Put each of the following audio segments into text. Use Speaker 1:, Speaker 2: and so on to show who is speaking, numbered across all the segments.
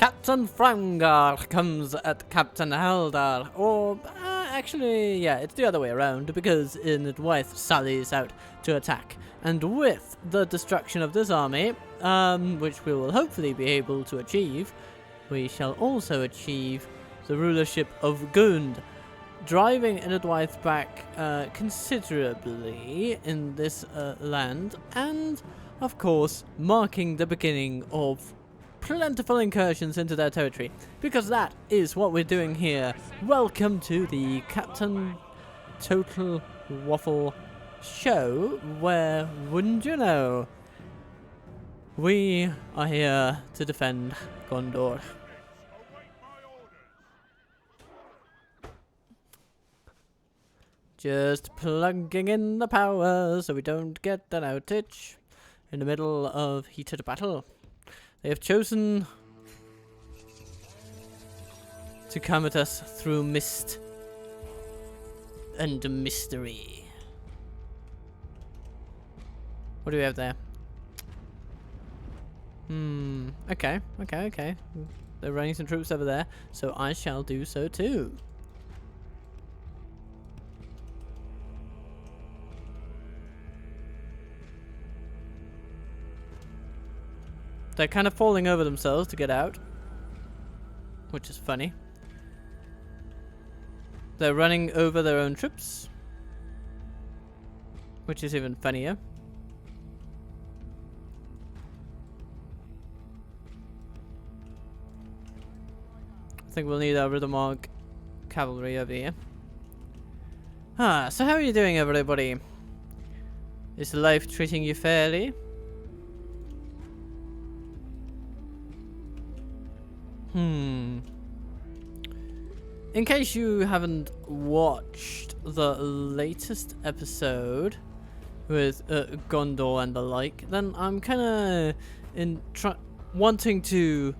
Speaker 1: Captain Frangar comes at Captain Haldar, or actually, yeah, it's the other way around, because Nidwaith sallies out to attack. And with the destruction of this army, which we will hopefully be able to achieve, we shall also achieve the rulership of Gund, driving Nidwaith back considerably in this land, and, of course, marking the beginning of plentiful incursions into their territory, because that is what we're doing here. Welcome to the Captain Total Waffle show, where, wouldn't you know, we are here to defend Gondor. Just plugging in the power so we don't get an outage in the middle of heated battle. They have chosen to come at us through mist and mystery. What do we have there? Okay. They're running some troops over there, so I shall do so too. They're kind of falling over themselves to get out, which is funny. They're running over their own troops, which is even funnier. I think we'll need our Riddermark cavalry over here. So how are you doing, everybody? Is life treating you fairly? In case you haven't watched the latest episode with Gondor and the like, then I'm kind of wanting to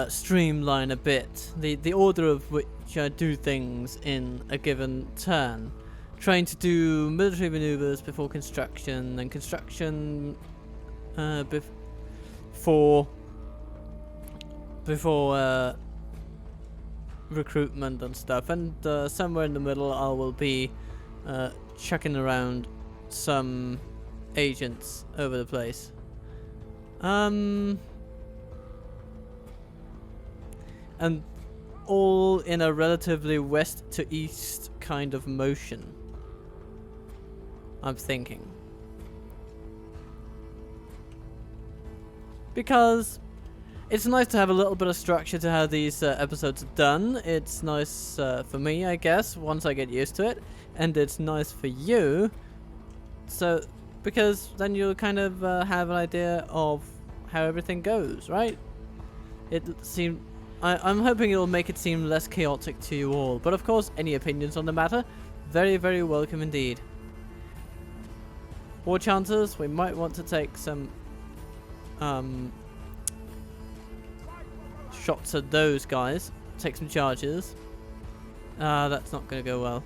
Speaker 1: streamline a bit the order of which I do things in a given turn. Trying to do military maneuvers before construction, and construction before recruitment and stuff, and somewhere in the middle I will be chucking around some agents over the place. And all in a relatively west to east kind of motion, I'm thinking. Because it's nice to have a little bit of structure to how these episodes are done. It's nice for me, I guess, once I get used to it. And it's nice for you. So, because then you'll kind of have an idea of how everything goes, right? I'm hoping it'll make it seem less chaotic to you all. But of course, any opinions on the matter, very, very welcome indeed. War chances, we might want to take some shots at those guys. Take some charges. That's not going to go well.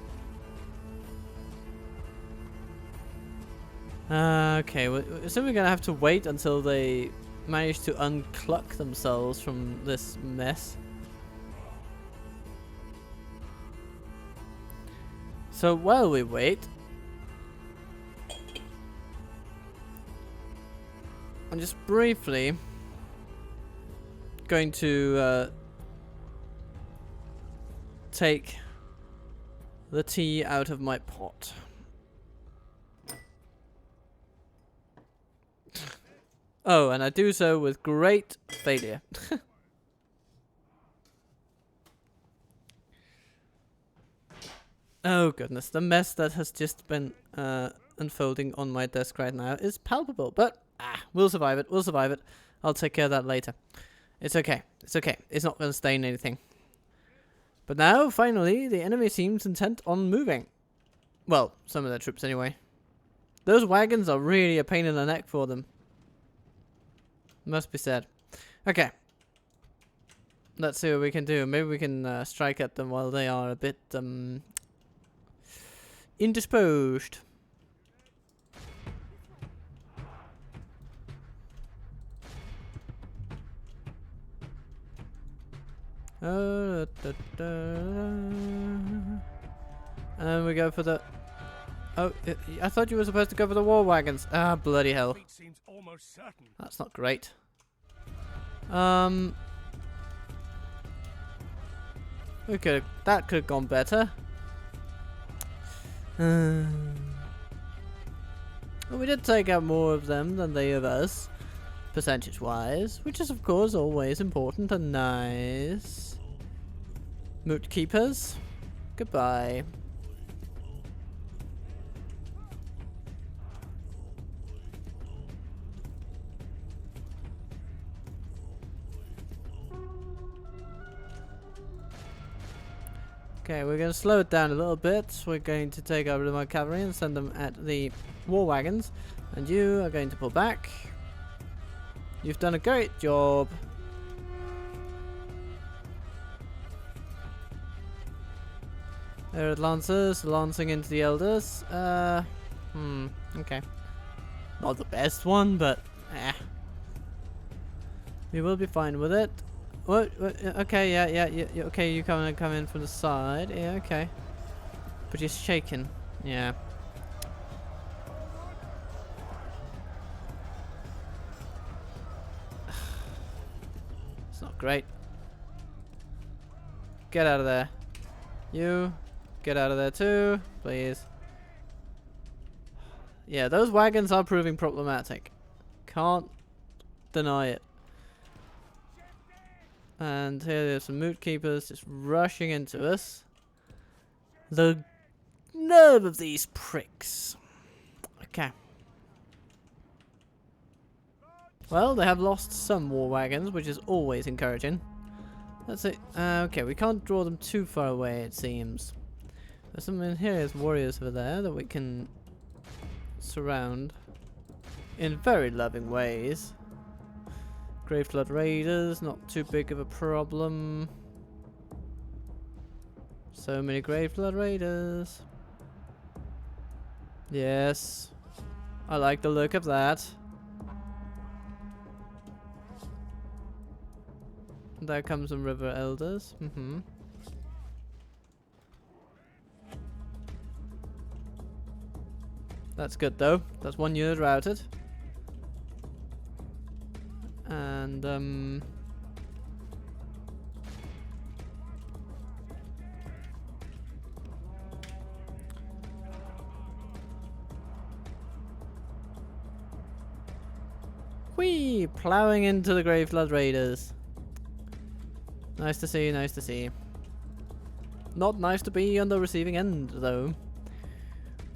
Speaker 1: Okay, so we're going to have to wait until they manage to uncluck themselves from this mess. So while we wait, I'm just briefly going to take the tea out of my pot. Oh, and I do so with great failure. Oh goodness, the mess that has just been unfolding on my desk right now is palpable, but we'll survive it, we'll survive it. I'll take care of that later. It's okay, it's okay, it's not going to stain anything. But now, finally, the enemy seems intent on moving. Well, some of their troops anyway. Those wagons are really a pain in the neck for them. Must be said. Okay. Let's see what we can do. Maybe we can strike at them while they are a bit indisposed. And we go for the... Oh, I thought you were supposed to go for the war wagons. Ah, bloody hell. That's not great. That could have gone better. Well, we did take out more of them than they of us, percentage-wise, which is of course always important and nice. Moot keepers, goodbye. Okay, we're going to slow it down a little bit. We're going to take over my cavalry and send them at the war wagons. And you are going to pull back. You've done a great job. There are lancers lancing into the elders. Okay. Not the best one, but we will be fine with it. What? Okay, yeah. Okay, you come in from the side. Yeah, okay. But you're shaking. Yeah. It's not great. Get out of there. You. Get out of there too, please. Yeah, those wagons are proving problematic. Can't deny it. And here there's some moot keepers just rushing into us. The nerve of these pricks. Okay. Well, they have lost some war wagons, which is always encouraging. That's it. Okay, we can't draw them too far away, it seems. There's some in here, there's warriors over there that we can surround in very loving ways. Grave Flood Raiders, not too big of a problem. So many Grave Flood Raiders. Yes. I like the look of that. There comes some River Elders. That's good though. That's one unit routed. And whee! Plowing into the Grave Flood Raiders. Nice to see, nice to see. Not nice to be on the receiving end though.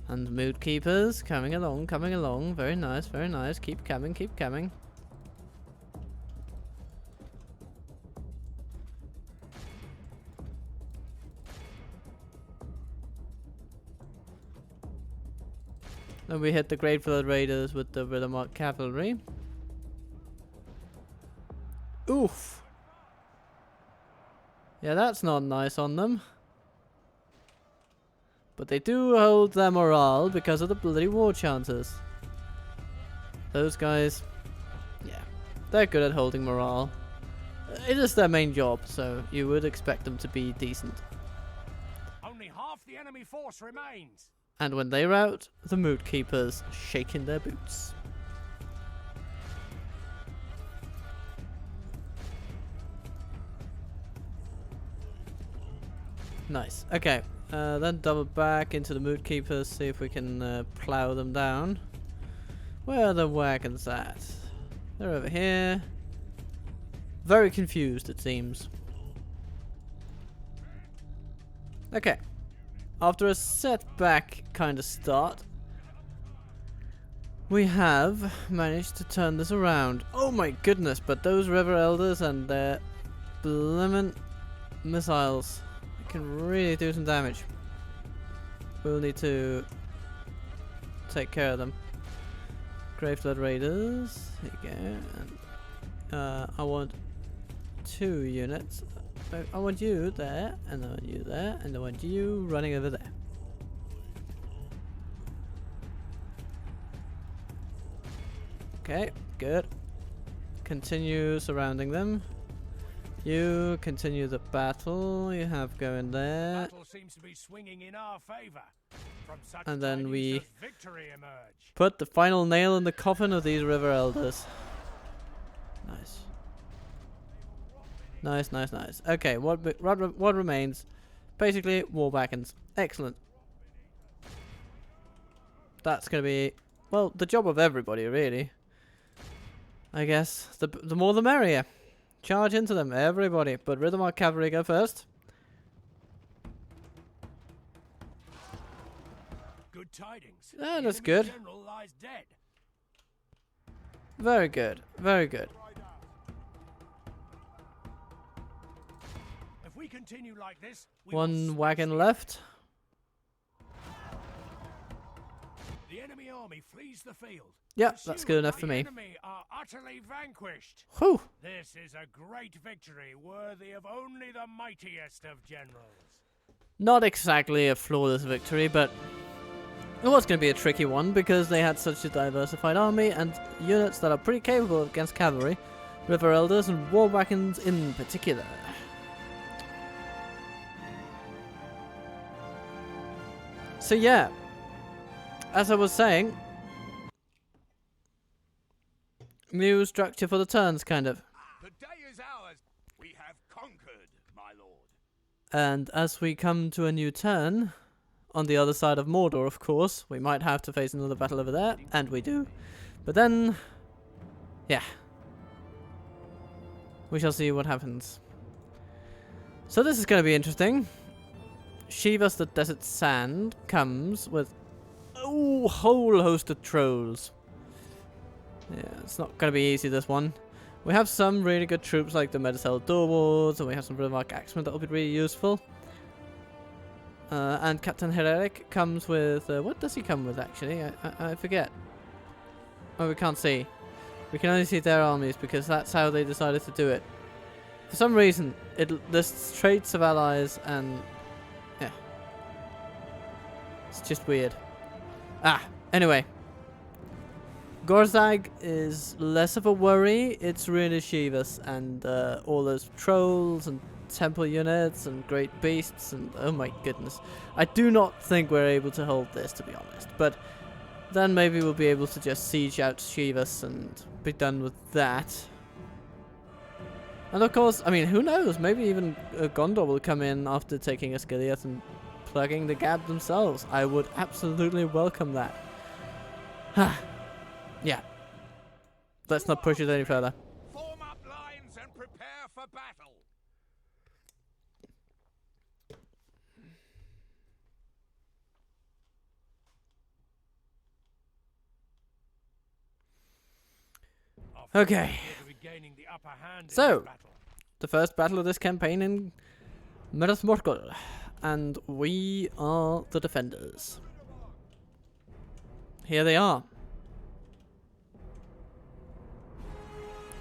Speaker 1: And mood keepers coming along, coming along. Very nice, very nice. Keep coming, keep coming. And we hit the Great Flood Raiders with the Riddermark Cavalry. Oof. Yeah, that's not nice on them. But they do hold their morale because of the bloody war chances. Those guys, yeah, they're good at holding morale. It is their main job, so you would expect them to be decent.
Speaker 2: Only half the enemy force remains.
Speaker 1: And when they rout, the mood keepers shaking their boots. Nice. Okay. Then double back into the mood keepers, see if we can plow them down. Where are the wagons at? They're over here. Very confused, it seems. Okay. After a setback kind of start, we have managed to turn this around. Oh my goodness, but those River Elders and their blimmin' missiles can really do some damage. We'll need to take care of them. Grave Flood Raiders, there you go. And, I want 2 units. I want you there, and I want you there, and I want you running over there. Okay, good. Continue surrounding them. You continue the battle. You have going there.
Speaker 2: Battle seems to be swinging in our favor. From such
Speaker 1: And then
Speaker 2: tidings
Speaker 1: we
Speaker 2: does victory emerge.
Speaker 1: put the final nail in the coffin of these river elders. Nice. Nice, nice, nice. Okay, what remains? Basically, war backens. Excellent. That's gonna be, well, the job of everybody, really. I guess the more the merrier. Charge into them, everybody. But Rhythm Arc Cavalry go first.
Speaker 2: Good tidings.
Speaker 1: Yeah,
Speaker 2: The
Speaker 1: that's
Speaker 2: enemy
Speaker 1: good.
Speaker 2: general lies dead.
Speaker 1: Very good, very good.
Speaker 2: If we continue like this, we will
Speaker 1: One
Speaker 2: smash
Speaker 1: wagon
Speaker 2: the
Speaker 1: left.
Speaker 2: The enemy army flees the field.
Speaker 1: Yep, that's good enough for
Speaker 2: The
Speaker 1: me.
Speaker 2: enemy are utterly vanquished.
Speaker 1: Whew.
Speaker 2: This is a great victory, worthy of only the mightiest of generals.
Speaker 1: Not exactly a flawless victory, but it was going to be a tricky one because they had such a diversified army and units that are pretty capable against cavalry, river elders, and war waggons in particular. So yeah, as I was saying, new structure for the turns, kind of.
Speaker 2: The day is ours. We have conquered, my lord.
Speaker 1: And as we come to a new turn, on the other side of Mordor, of course, we might have to face another battle over there, and we do. But then, yeah, we shall see what happens. So this is going to be interesting. Shivas the Desert Sand comes with a whole host of trolls. Yeah, it's not going to be easy, this one. We have some really good troops like the Medicel Door Wards, and we have some Rhythmark Axemen that will be really useful. And Captain Hereric comes with... what does he come with, actually? I forget. Oh, we can't see. We can only see their armies because that's how they decided to do it. For some reason, it lists traits of allies and... yeah. It's just weird. Anyway. Gorzag is less of a worry. It's really Shivas and all those trolls and temple units and great beasts and oh my goodness. I do not think we're able to hold this, to be honest. But then maybe we'll be able to just siege out Shivas and be done with that. And of course, I mean, who knows? Maybe even Gondor will come in after taking Asgiliath and plugging the gap themselves. I would absolutely welcome that. Yeah. Let's not push it any further.
Speaker 2: Form up lines and prepare for battle.
Speaker 1: Okay.
Speaker 2: Regaining the upper hand in
Speaker 1: So,
Speaker 2: this battle.
Speaker 1: the first battle of this campaign in Minas Morgul. And we are the defenders. Here they are.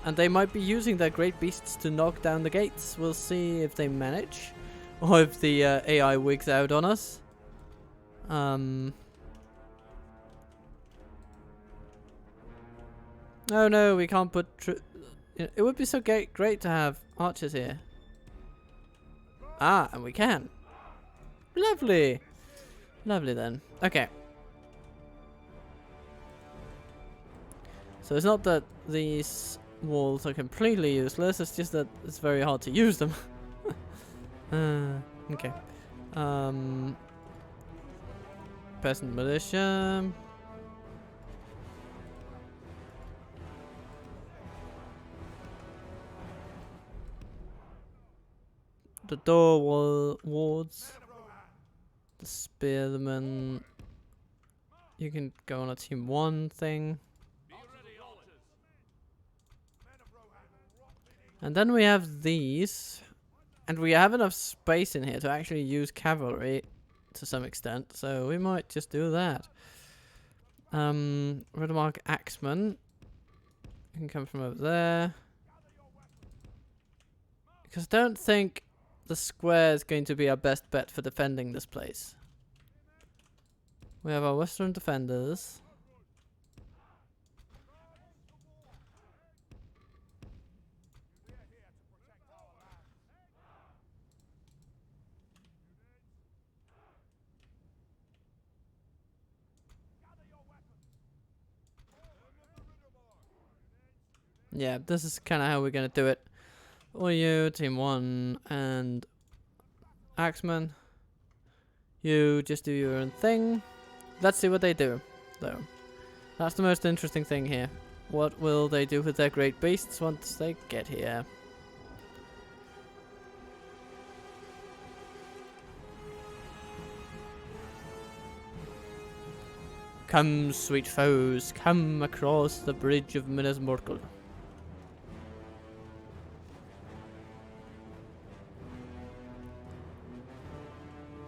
Speaker 1: And they might be using their great beasts to knock down the gates. We'll see if they manage. Or if the AI wigs out on us. Oh no, we can't put... it would be so great to have archers here. And we can. Lovely. Lovely then. Okay. So it's not that these walls are completely useless, it's just that it's very hard to use them. Okay. Peasant militia. The door wards. The spearmen. You can go on a team 1 thing. And then we have these. And we have enough space in here to actually use cavalry to some extent. So we might just do that. Rhythmark Axemen. You can come from over there. Because I don't think the square is going to be our best bet for defending this place. We have our western defenders. Yeah, this is kind of how we're gonna do it. Or you, team 1, and Axeman. You just do your own thing. Let's see what they do, though. That's the most interesting thing here. What will they do with their great beasts once they get here? Come, sweet foes, come across the bridge of Minas Morgul.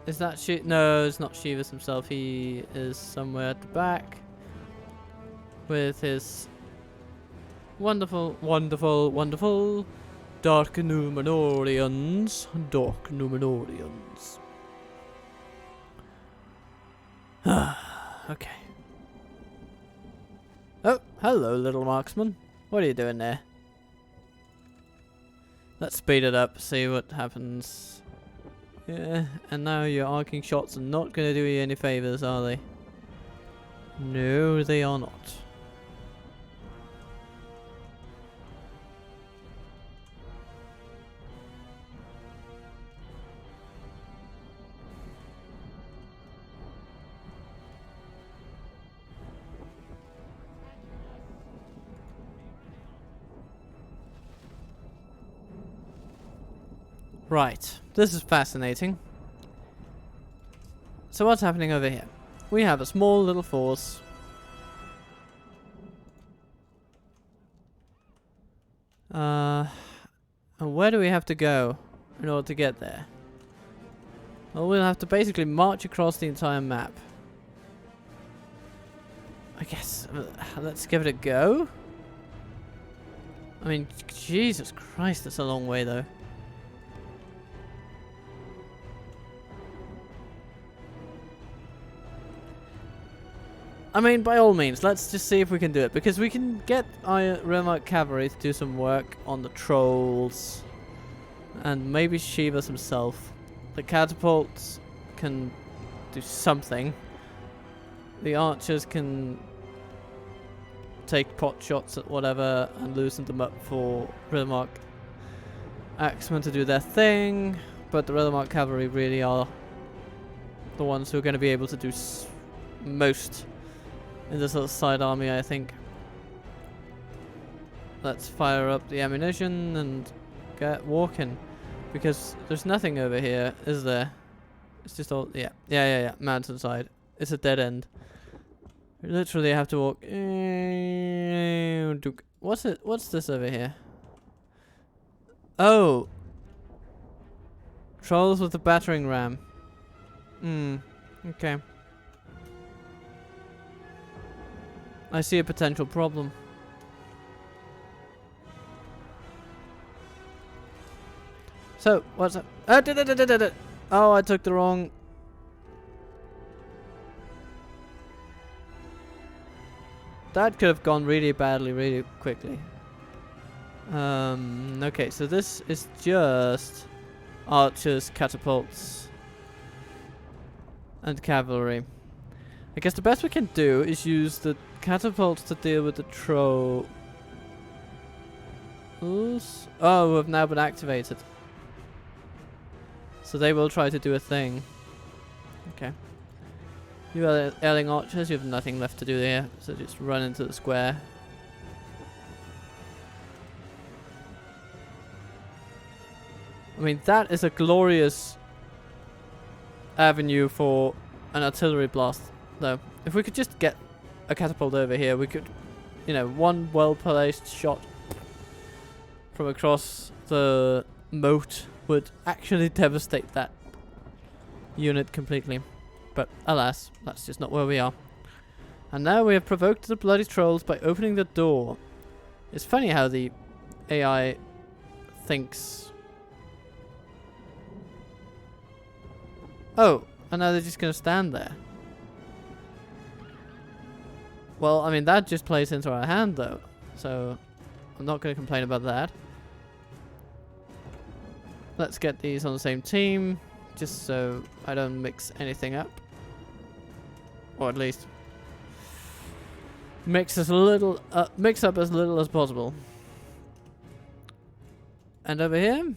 Speaker 1: Is that No, it's not Shivas himself. He is somewhere at the back with his wonderful, wonderful, wonderful Dark Numenorians. Dark Numenorians. Okay. Oh, hello, little marksman. What are you doing there? Let's speed it up, see what happens. Yeah, and now your arcing shots are not going to do you any favors, are they? No, they are not. Right, this is fascinating. So what's happening over here? We have a small little force. And where do we have to go in order to get there? Well, we'll have to basically march across the entire map. I guess, let's give it a go. I mean, Jesus Christ, that's a long way though. I mean, by all means, let's just see if we can do it. Because we can get our remote cavalry to do some work on the trolls. And maybe Shivas himself. The catapults can do something. The archers can take pot shots at whatever and loosen them up for Rilmark Axemen to do their thing. But the Rilmark cavalry really are the ones who are going to be able to do most in this little side army, I think. Let's fire up the ammunition and get walking. Because there's nothing over here, is there? It's just all, yeah, mountainside. It's a dead end. We literally have to walk. What's it? What's this over here? Oh! Trolls with the battering ram. Okay. I see a potential problem. So, what's up? Oh, I took the wrong... That could have gone really badly, really quickly. Okay, so this is just archers, catapults, and cavalry. I guess the best we can do is use the catapults to deal with the trolls. Oh, who have now been activated. So they will try to do a thing. Okay. You ailing archers, you have nothing left to do there, so just run into the square. I mean, that is a glorious avenue for an artillery blast, though. If we could just get a catapult over here, we could, you know, one well-placed shot from across the moat would actually devastate that unit completely. But alas, that's just not where we are. And now we have provoked the bloody trolls by opening the door. It's funny how the AI thinks. Oh, and now they're just going to stand there. Well, I mean, that just plays into our hand, though. So, I'm not going to complain about that. Let's get these on the same team, just so I don't mix anything up. Or at least mix up as little as possible. And over here,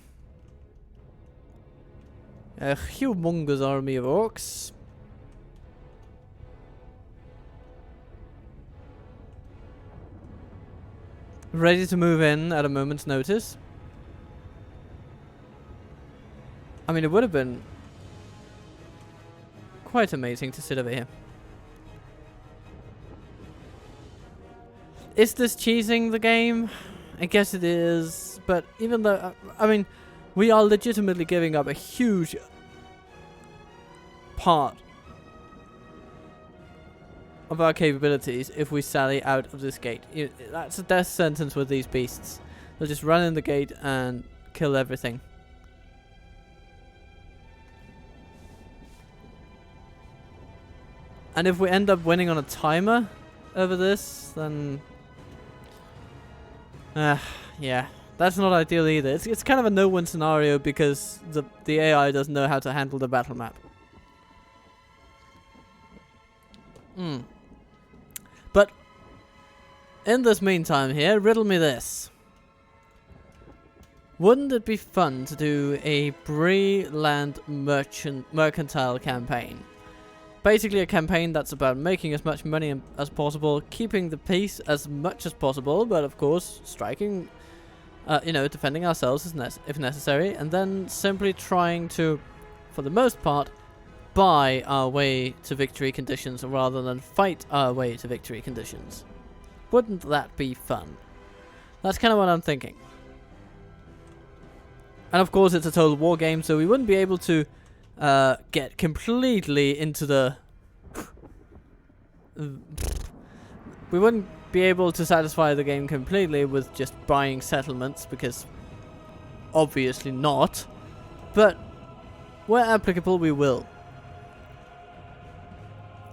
Speaker 1: a humongous army of orcs. Ready to move in at a moment's notice. I mean, it would have been quite amazing to sit over here. Is this cheesing the game? I guess it is, but even though, I mean, we are legitimately giving up a huge part of our capabilities if we sally out of this gate. That's a death sentence with these beasts. They'll just run in the gate and kill everything. And if we end up winning on a timer over this, then yeah, that's not ideal either. It's kind of a no-win scenario because the AI doesn't know how to handle the battle map. But in this meantime here, riddle me this. Wouldn't it be fun to do a Bree-land mercantile campaign? Basically a campaign that's about making as much money as possible, keeping the peace as much as possible, but of course striking, defending ourselves if necessary, and then simply trying to, for the most part, buy our way to victory conditions rather than fight our way to victory conditions. Wouldn't that be fun? That's kind of what I'm thinking. And of course it's a total war game, so we wouldn't be able to get completely into the we wouldn't be able to satisfy the game completely with just buying settlements, because obviously not, but where applicable we will.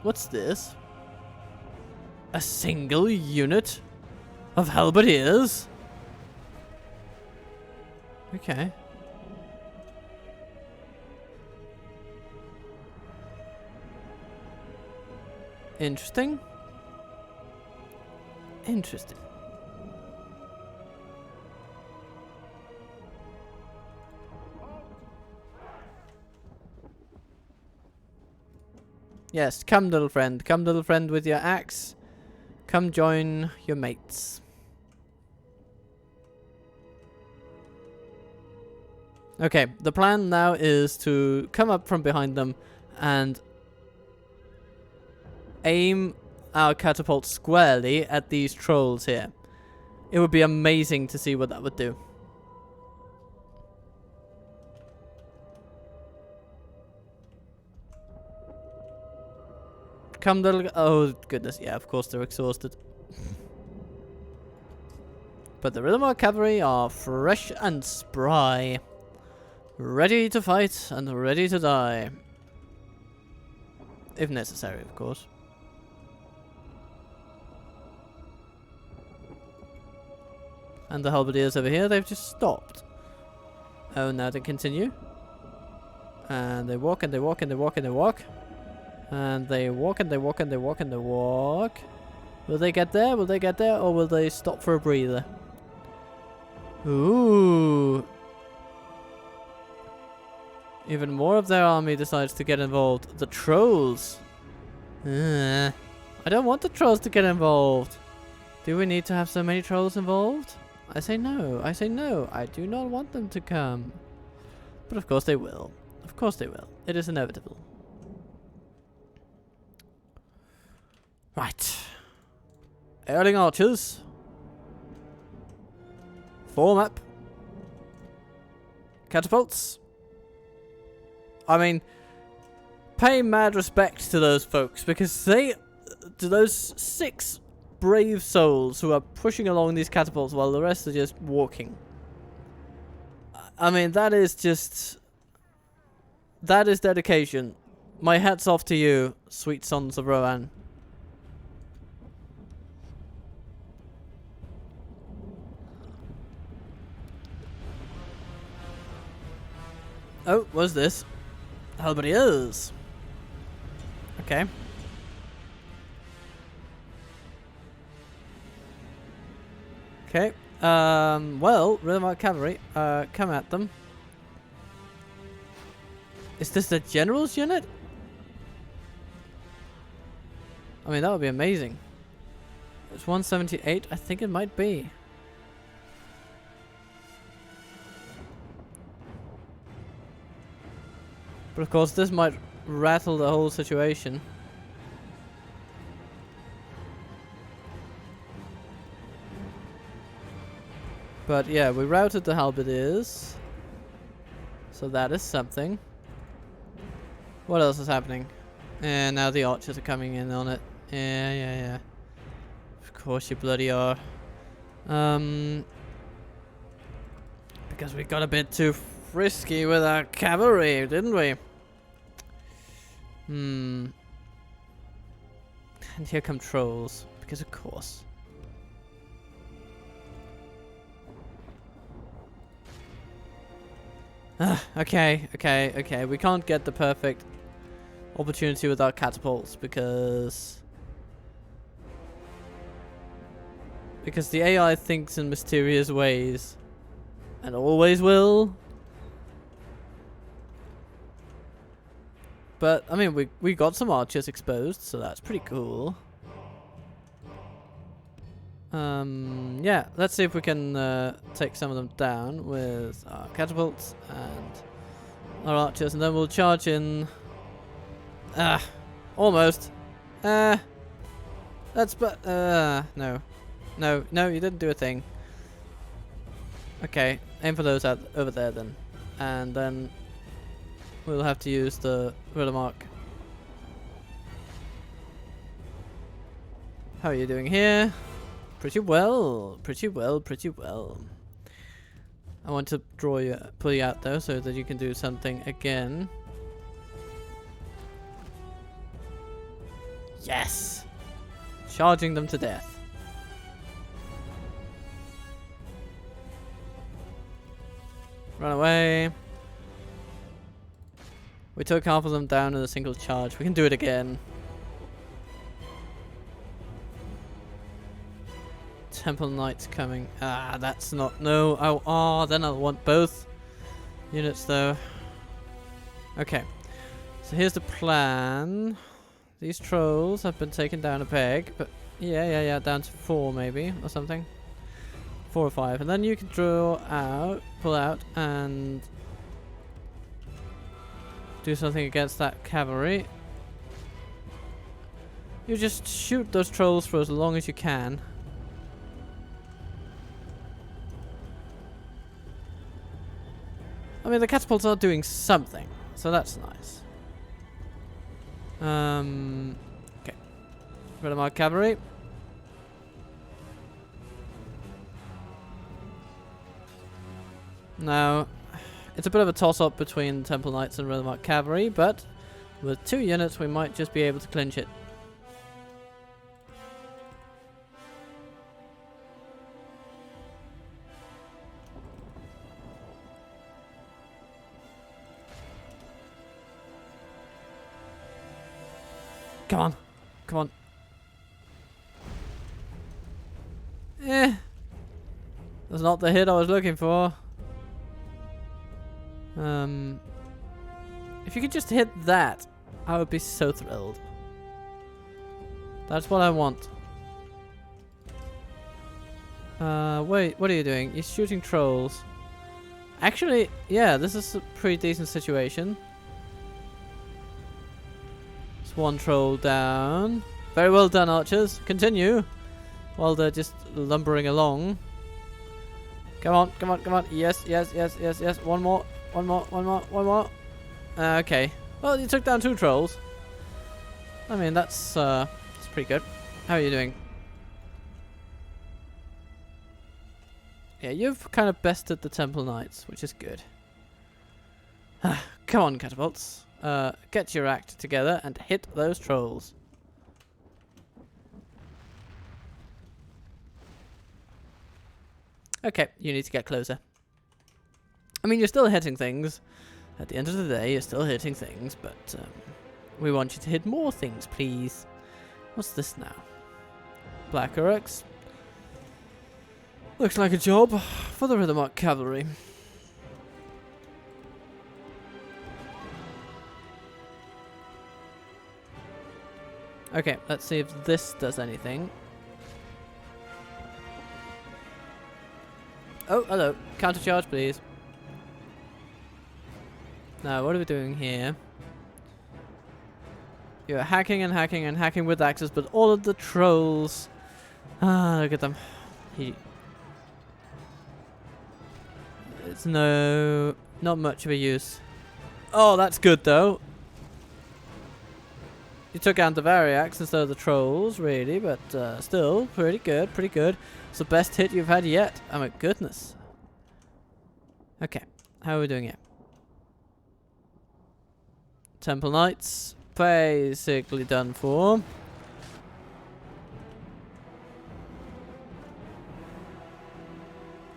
Speaker 1: What's this? A single unit of halberdiers? Okay. Interesting. Interesting. Yes, come little friend. Come little friend with your axe. Come join your mates. Okay, the plan now is to come up from behind them and aim our catapult squarely at these trolls here. It would be amazing to see what that would do. Come little... Oh goodness, yeah, of course they're exhausted. But the Rillimar cavalry are fresh and spry. Ready to fight and ready to die. If necessary, of course. And the halberdiers over here, they've just stopped. Oh, now they continue. And they walk and they walk and they walk and they walk. And they walk and they walk and they walk and they walk. Will they get there? Will they get there? Or will they stop for a breather? Ooh. Even more of their army decides to get involved. The trolls. I don't want the trolls to get involved. Do we need to have so many trolls involved? I say no. I say no. I do not want them to come. But of course they will. Of course they will. It is inevitable. Right. Erling archers. Form up. Catapults. I mean, pay mad respect to those folks, because to those 6 brave souls who are pushing along these catapults while the rest are just walking. I mean, that is dedication. My hat's off to you, sweet sons of Rohan. Oh, what's this? Halberdiers. Okay. Okay. Well, Riddermark Cavalry, come at them. Is this the general's unit? I mean, that would be amazing. It's 178. I think it might be. But of course, this might rattle the whole situation. But yeah, we routed the halberdiers. So that is something. What else is happening? And now the archers are coming in on it. Yeah. Of course you bloody are. Because we got a bit too frisky with our cavalry, didn't we? And here come trolls. Because of course. Okay. We can't get the perfect opportunity with our catapults because the AI thinks in mysterious ways and always will. But I mean, we got some archers exposed, so that's pretty cool. Yeah, let's see if we can take some of them down with our catapults and our archers, and then we'll charge in. Almost. No, you didn't do a thing. Okay, aim for those out over there then, and then we'll have to use the Riddermark. How are you doing here? Pretty well. I want to pull you out though, so that you can do something again. Yes! Charging them to death. Run away. We took half of them down in a single charge. We can do it again. Temple Knights coming. That's not... No. Then I'll want both units though. Okay. So here's the plan. These trolls have been taken down a peg, but yeah, down to 4 maybe, or something. 4 or 5, and then you can pull out, and do something against that cavalry. You just shoot those trolls for as long as you can. I mean, the catapults are doing something, so that's nice. Okay. Rid of my cavalry. Now, it's a bit of a toss-up between Temple Knights and Riddermark Cavalry, but with 2 units we might just be able to clinch it. Come on. That's not the hit I was looking for. If you could just hit that, I would be so thrilled. That's what I want. Wait, what are you doing? You're shooting trolls. Actually, yeah, this is a pretty decent situation. It's 1 troll down. Very well done, archers. Continue. While they're just lumbering along. Come on. Yes. One more. Okay. Well, you took down 2 trolls. I mean, that's pretty good. How are you doing? Yeah, you've kind of bested the Temple Knights, which is good. Come on, catapults. Get your act together and hit those trolls. Okay, you need to get closer. I mean, you're still hitting things. At the end of the day, you're still hitting things, but we want you to hit more things, please. What's this now? Black Uruks. Looks like a job for the Rhythm Arc Cavalry. Okay, let's see if this does anything. Oh, hello. Counter charge, please. Now, what are we doing here? You're hacking and hacking and hacking with axes, but all of the trolls... Ah, look at them. It's not much of a use. Oh, that's good, though. You took out the Variax instead of the trolls, really, but still, pretty good, pretty good. It's the best hit you've had yet. Oh my goodness. Okay, how are we doing here? Temple Knights, basically done for.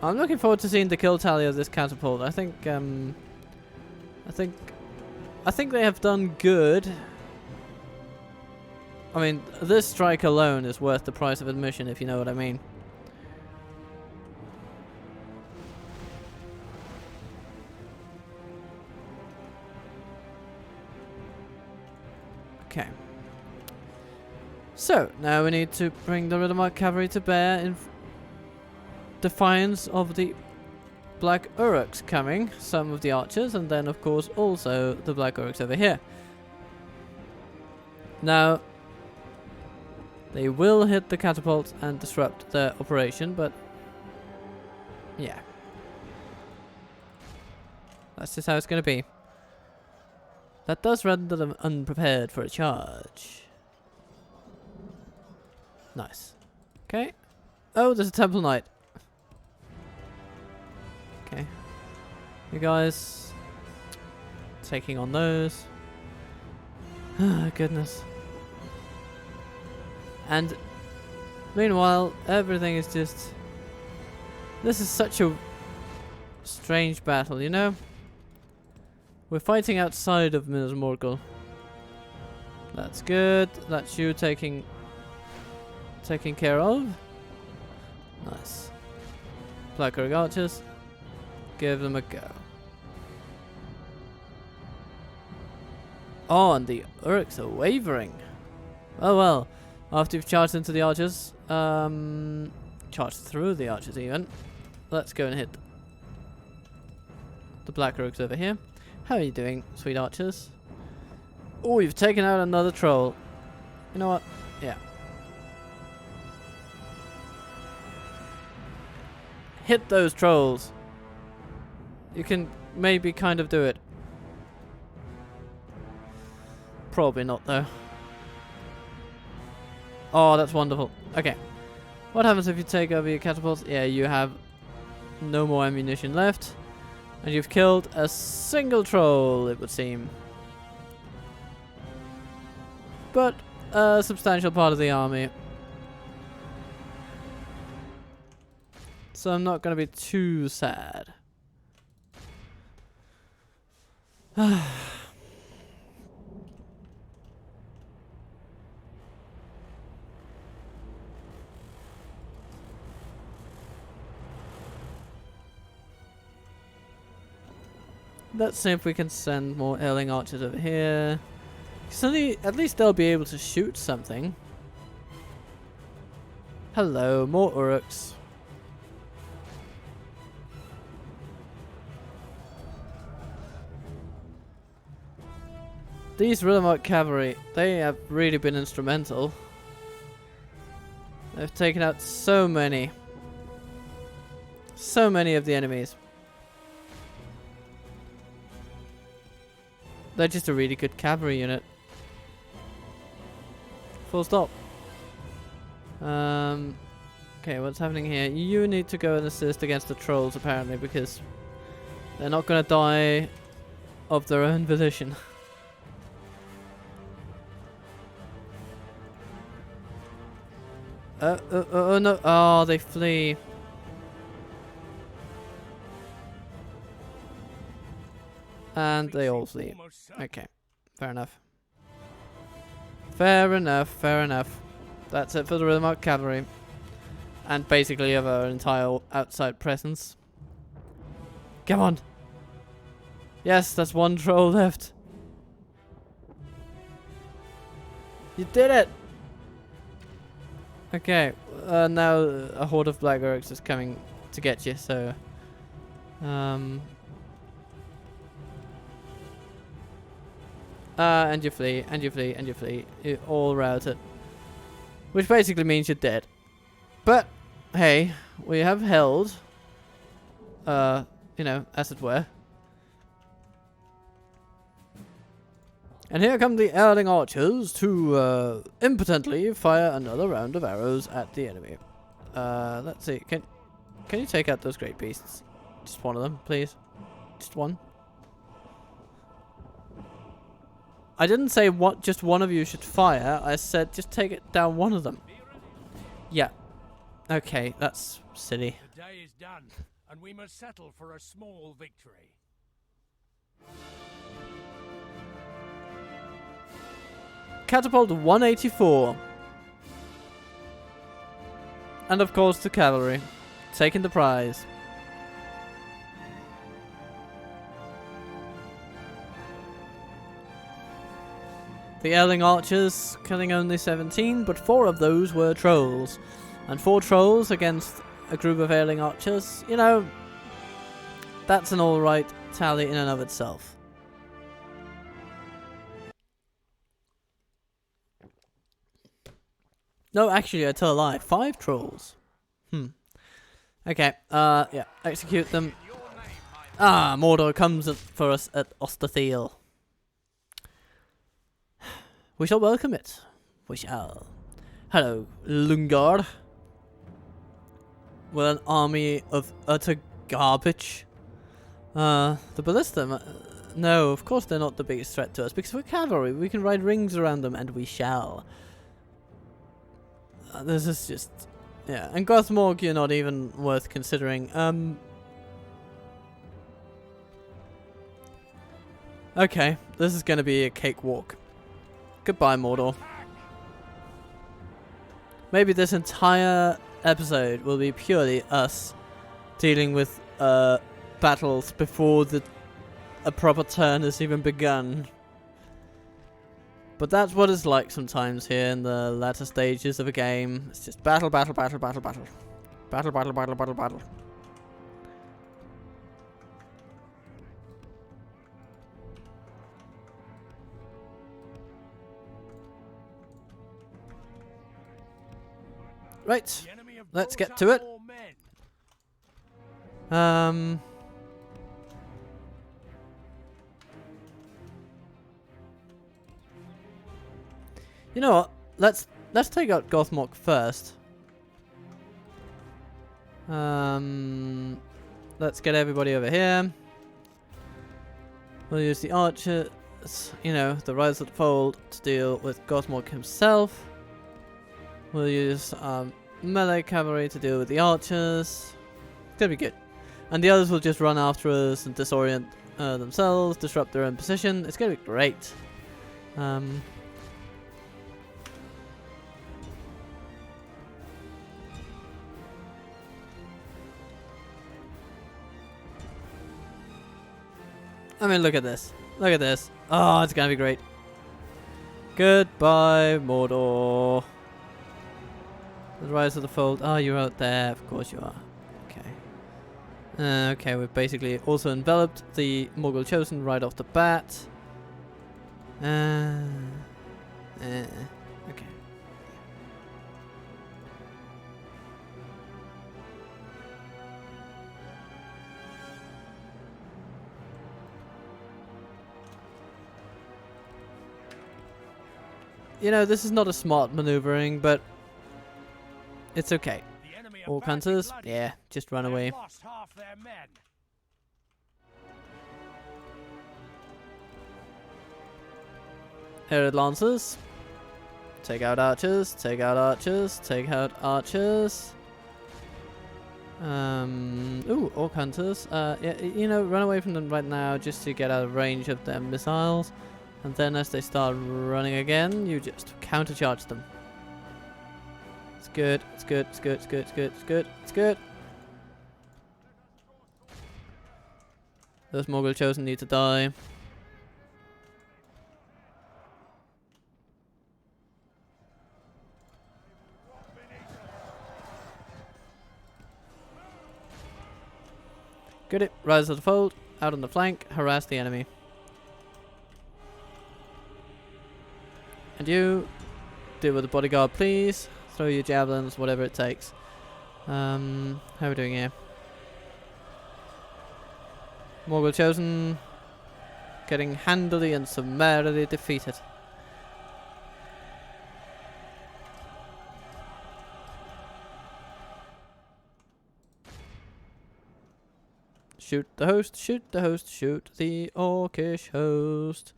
Speaker 1: I'm looking forward to seeing the kill tally of this catapult. I think they have done good. I mean, this strike alone is worth the price of admission, if you know what I mean. Okay. So, now we need to bring the Rhythm Arc Cavalry to bear in defiance of the Black Uruks coming, some of the archers, and then of course also the Black Uruks over here. Now, they will hit the catapults and disrupt their operation, but yeah. That's just how it's going to be. That does render them unprepared for a charge. Nice. Okay. Oh, there's a Temple Knight. Okay. You guys taking on those. Ah, goodness. And meanwhile, everything is just... This is such a strange battle, you know? We're fighting outside of Minas Morgul. That's good. That's you taking care of. Nice. Black Uruk archers. Give them a go. Oh, and the Uruks are wavering. Oh well. After you've charged into the archers, charged through the archers even, let's go and hit the Black Uruks over here. How are you doing, sweet archers? Oh, you've taken out another troll. You know what? Yeah. Hit those trolls. You can maybe kind of do it. Probably not though. Oh, that's wonderful. Okay. What happens if you take over your catapults? Yeah, you have no more ammunition left. And you've killed a single troll, it would seem. But a substantial part of the army. So I'm not going to be too sad. Let's see if we can send more Erling archers over here. So at least they'll be able to shoot something. Hello, more Uruks. These Rhythm Arc Cavalry, they have really been instrumental. They've taken out so many of the enemies. They're just a really good cavalry unit. Full stop. Okay, what's happening here? You need to go and assist against the trolls apparently, because they're not going to die of their own volition. Oh no! Oh, they flee. And they all flee. Okay, fair enough. Fair enough, fair enough. That's it for the Rhythm Arc Cavalry. And basically of our entire outside presence. Come on. Yes, that's one troll left. You did it! Okay, now a horde of black orcs is coming to get you, so... and you flee, and you flee, and you flee. You're all routed. Which basically means you're dead. But, hey, we have held, you know, as it were. And here come the Erling archers to, impotently fire another round of arrows at the enemy. Let's see, can you take out those great beasts? Just one of them, please. Just one. I didn't say what just one of you should fire. I said just take it down one of them. Yeah. Okay, that's silly.
Speaker 2: The day is done, and we must settle for a small victory.
Speaker 1: Catapult 184. And of course the cavalry. Taking the prize. The Erling archers killing only 17, but 4 of those were trolls. And 4 trolls against a group of Erling archers, you know, that's an alright tally in and of itself. No, actually, I tell a lie. 5 trolls. Okay, yeah, execute them. Ah, Mordor comes for us at Osterthiel. We shall welcome it. We shall. Hello, Lungar. With an army of utter garbage. The ballista. No, of course they're not the biggest threat to us because we're cavalry. We can ride rings around them, and we shall. This is just, yeah. And Gothmorg, you're not even worth considering. Okay, this is gonna be a cakewalk. Goodbye, Mordor. Maybe this entire episode will be purely us dealing with battles before a proper turn has even begun. But that's what it's like sometimes here in the latter stages of a game. It's just battle, battle, battle, battle, battle. Battle, battle, battle, battle, battle. Right, let's get to it. You know what? Let's take out Gothmorg first. Let's get everybody over here. We'll use the archers, you know, the Rise of the Fold to deal with Gothmorg himself. We'll use melee cavalry to deal with the archers. It's gonna be good. And the others will just run after us and disorient themselves, disrupt their own position. It's gonna be great. I mean, look at this. Look at this. Oh, it's gonna be great. Goodbye, Mordor. The Rise of the Fold. Oh, you're out there. Of course you are. Okay. Okay, we've basically also enveloped the Morgul Chosen right off the bat. Okay. You know, this is not a smart maneuvering, but it's okay. Orc hunters, yeah, just run away. Herod lancers, take out archers, take out archers, take out archers. Ooh, orc hunters. Yeah, you know, run away from them right now just to get out of range of their missiles. And then as they start running again, you just countercharge them. It's good, it's good, it's good, it's good, it's good, it's good, it's good. Those Morgul Chosen need to die. Get it. Rise to the fold. Out on the flank. Harass the enemy. And you, deal with the bodyguard, please. Throw your javelins, whatever it takes. How are we doing here? Morgul Chosen getting handily and summarily defeated. Shoot the host, shoot the host, shoot the orcish host.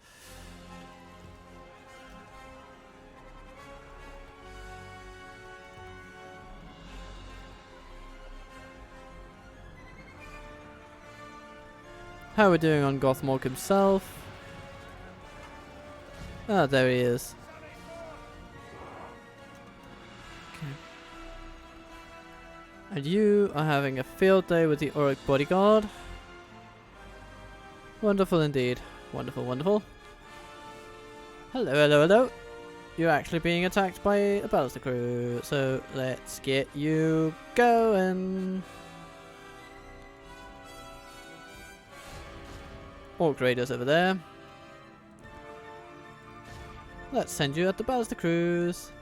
Speaker 1: How are we doing on Gothmog himself? Ah, there he is. Okay. And you are having a field day with the Auric bodyguard. Wonderful indeed. Wonderful, wonderful. Hello, hello, hello. You're actually being attacked by a ballister crew, so let's get you going. Orc raiders over there. Let's send you at the ballister crews.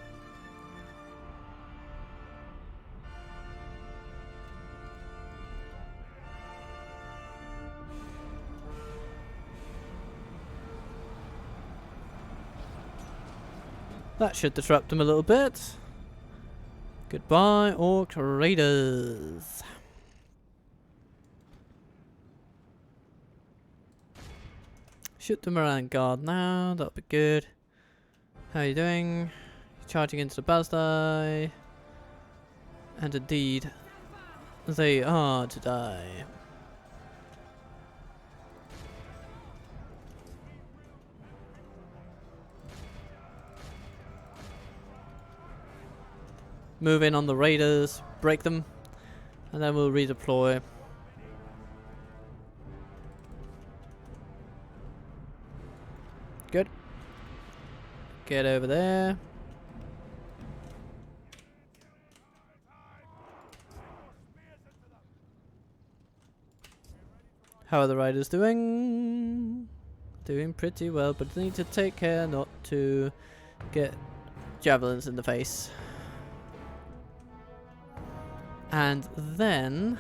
Speaker 1: That should disrupt them a little bit. Goodbye, Orc raiders. Shoot them around guard now, that'll be good. How are you doing? Charging into the ballista. And indeed, they are to die. Move in on the raiders, break them, and then we'll redeploy. Good. Get over there. How are the riders doing? Doing pretty well, but need to take care not to get javelins in the face. And then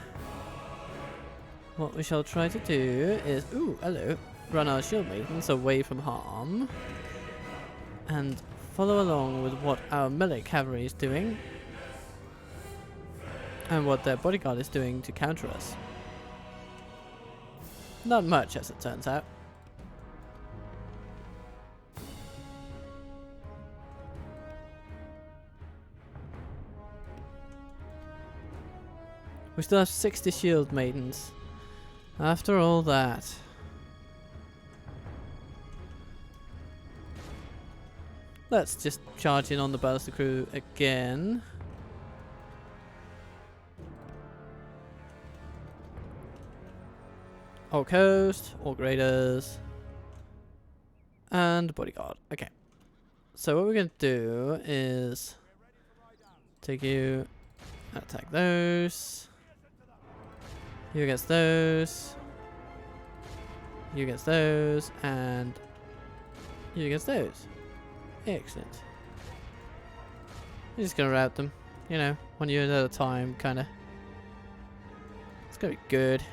Speaker 1: what we shall try to do is, ooh, hello, run our shield maidens away from harm and follow along with what our melee cavalry is doing and what their bodyguard is doing to counter us. Not much, as it turns out. We still have 60 shield maidens. After all that. Let's just charge in on the ballista crew again. Orc host, Orc raiders, and bodyguard. Okay. So what we're going to do is take you, attack those. You against those. You against those. And you against those. Excellent. You're just gonna route them. You know, 1 unit at a time, kinda. It's gonna be good.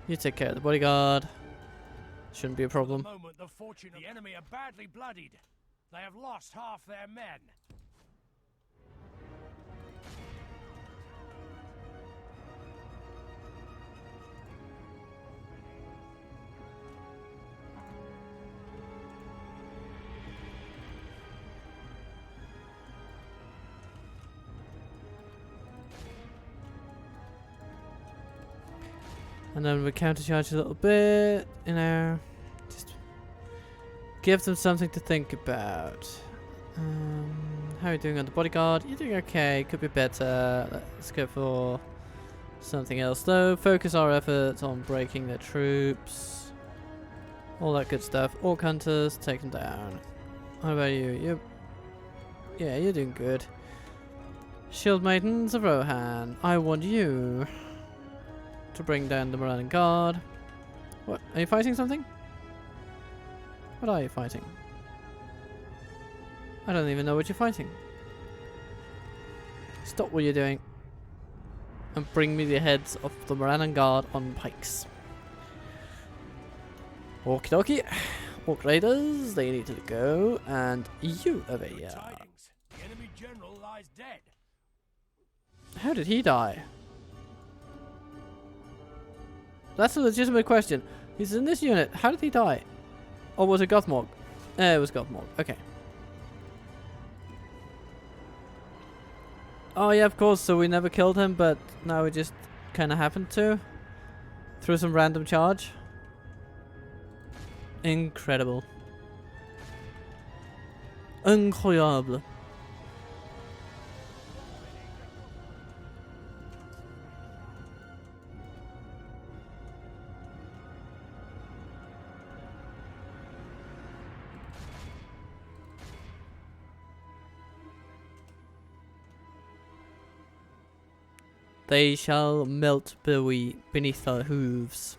Speaker 1: You take care of the bodyguard. Shouldn't be a problem.
Speaker 2: At the moment, the enemy are badly bloodied. They have lost half their men.
Speaker 1: And then we countercharge a little bit, you know, just give them something to think about. How are you doing on the bodyguard? You're doing okay, could be better. Let's go for something else though. Focus our efforts on breaking their troops. All that good stuff. Orc hunters, take them down. How about you? Yeah, you're doing good. Shield maidens of Rohan, I want you to bring down the Moran Guard. What? Are you fighting something? What are you fighting? I don't even know what you're fighting. Stop what you're doing and bring me the heads of the Moran Guard on pikes. Okie dokie. Orc raiders, they need to go, and you over here.
Speaker 2: Tidings. The enemy general lies dead.
Speaker 1: How did he die? That's a legitimate question. He's in this unit. How did he die? Or was it Gothmog? It was Gothmog. Okay. Oh yeah, of course. So we never killed him, but now we just kind of happened to. Through some random charge. Incredible. Incroyable. They shall melt beneath our hooves.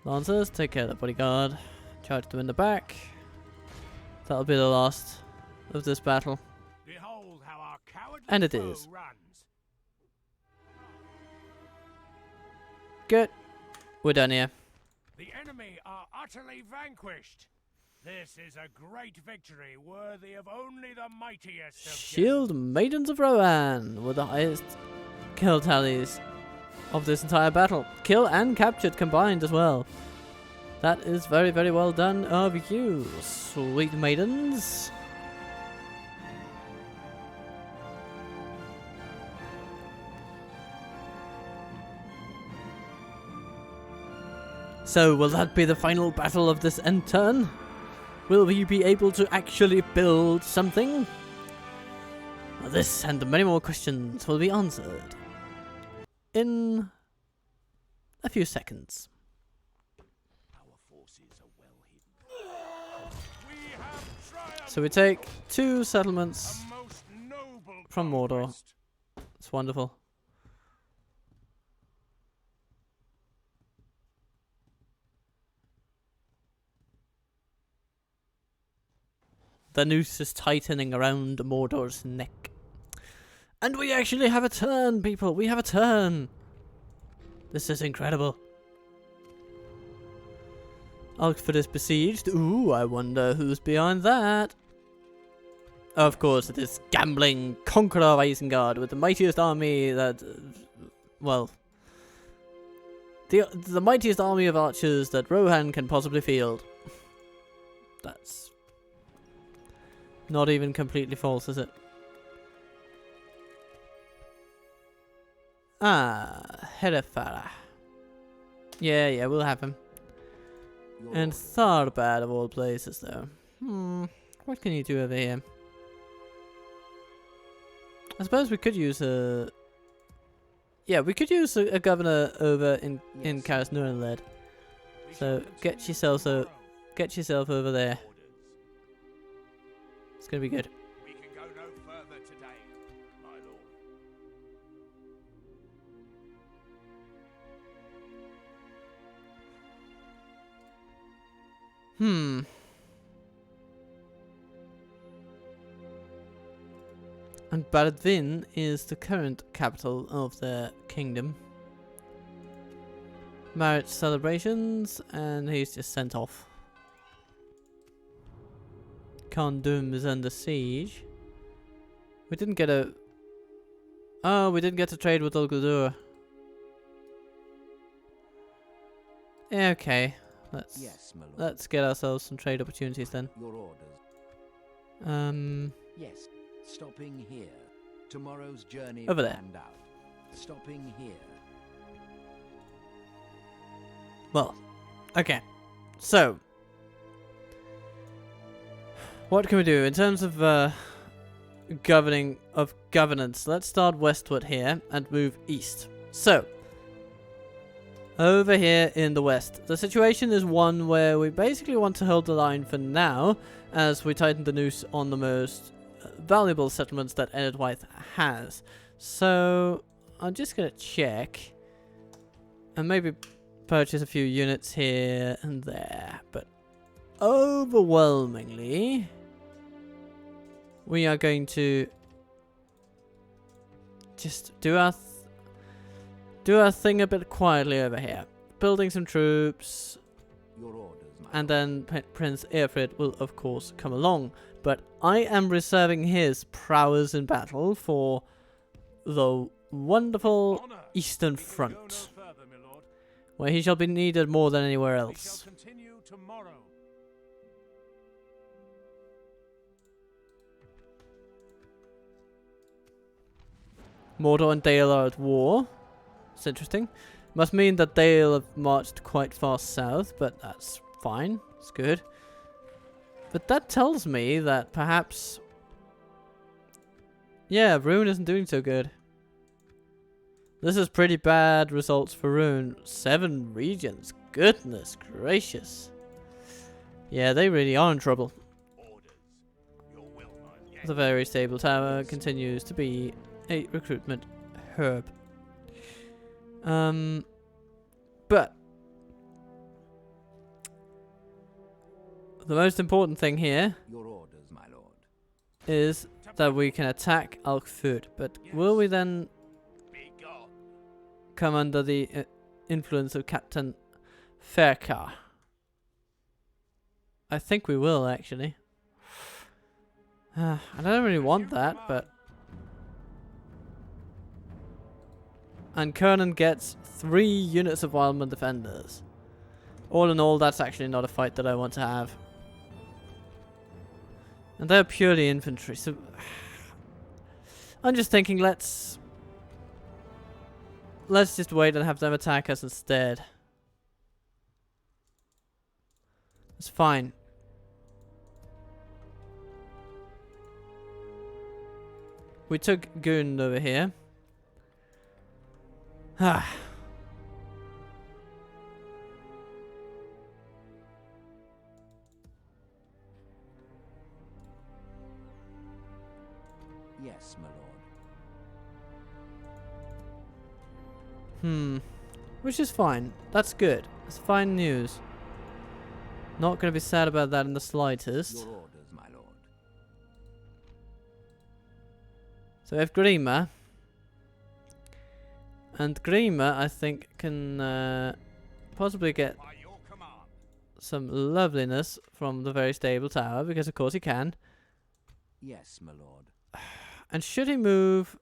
Speaker 1: Lancers, take care of the bodyguard. Charge them in the back. That'll be the last of this battle.
Speaker 2: Behold how our cowardly
Speaker 1: And it
Speaker 2: foe
Speaker 1: is.
Speaker 2: runs.
Speaker 1: Good. We're done here.
Speaker 2: The enemy are utterly vanquished. This is a great victory worthy of only the mightiest of
Speaker 1: Shield Maidens of Rohan with the highest kill tallies of this entire battle. Kill and captured combined as well. That is very, very well done of you, sweet maidens. So, will that be the final battle of this end turn? Will we be able to actually build something? Well, this and many more questions will be answered in a few seconds.
Speaker 2: Our forces are well hidden. We have triumphed.
Speaker 1: So we take 2 settlements
Speaker 2: A most noble
Speaker 1: from Mordor.
Speaker 2: conquest.
Speaker 1: It's wonderful. The noose is tightening around Mordor's neck. And we actually have a turn, people! We have a turn! This is incredible. Oxford is besieged. Ooh, I wonder who's behind that. Of course, it is gambling conqueror of Isengard with the mightiest army that... well... The mightiest army of archers that Rohan can possibly field. That's... not even completely false, is it? Ah, Herefara. Yeah, we'll have him. And Tharbad of all places, though. What can you do over here? I suppose we could use a... yeah, we could use a governor over in Karas Nurenled. So get yourself over there. It's gonna be good.
Speaker 2: We can go no further today, my lord.
Speaker 1: And Baradvin is the current capital of their kingdom. Marriage celebrations, and he's just sent off. Khandum is under siege. We didn't get a... oh, we didn't get to trade with Dol Guldur. Yeah, okay. Let's get ourselves some trade opportunities then.
Speaker 3: Your orders. Yes. Stopping here. Tomorrow's journey
Speaker 1: Over there.
Speaker 3: planned out. Stopping here.
Speaker 1: Well, okay. So, what can we do in terms of governing of governance. Let's start westward here and move east. So, over here in the west, the situation is one where we basically want to hold the line for now, as we tighten the noose on the most valuable settlements that Edward has. So, I'm just going to check and maybe purchase a few units here and there, but overwhelmingly we are going to just do our thing a bit quietly over here, building some troops.
Speaker 3: Your orders, my
Speaker 1: And then Prince Earfrid will of course come along, but I am reserving his prowess in battle for the wonderful
Speaker 2: Honor.
Speaker 1: Eastern
Speaker 2: We can go
Speaker 1: Front,
Speaker 2: no further, my lord.
Speaker 1: where he shall be needed more than anywhere
Speaker 2: We shall
Speaker 1: else.
Speaker 2: continue tomorrow.
Speaker 1: Mordor and Dale are at war. It's interesting. Must mean that Dale have marched quite far south, but that's fine. It's good. But that tells me that perhaps... yeah, Rune isn't doing so good. This is pretty bad results for Rune. 7 regions. Goodness gracious. Yeah, they really are in trouble.
Speaker 2: Orders. Your will, my lord.
Speaker 1: The very stable tower continues to be a recruitment herb. But the most important thing here
Speaker 3: Your orders, my lord.
Speaker 1: is that we can attack Alkfurt. But will we then
Speaker 2: Be gone.
Speaker 1: come under the influence of Captain Faircar? I think we will, actually. I don't really want that, but... and Kernan gets 3 units of wildmen defenders. All in all, that's actually not a fight that I want to have. And they're purely infantry, so... I'm just thinking, let's just wait and have them attack us instead. It's fine. We took Gund over here. Ah.
Speaker 3: Yes, my lord.
Speaker 1: Which is fine. That's good. That's fine news. Not gonna be sad about that in the slightest.
Speaker 3: Your orders, my lord.
Speaker 1: So we have Grima. And Grima, I think, can possibly get
Speaker 2: By your command.
Speaker 1: some loveliness from the very stable tower, because of course he can.
Speaker 3: Yes, my lord.
Speaker 1: And should he move...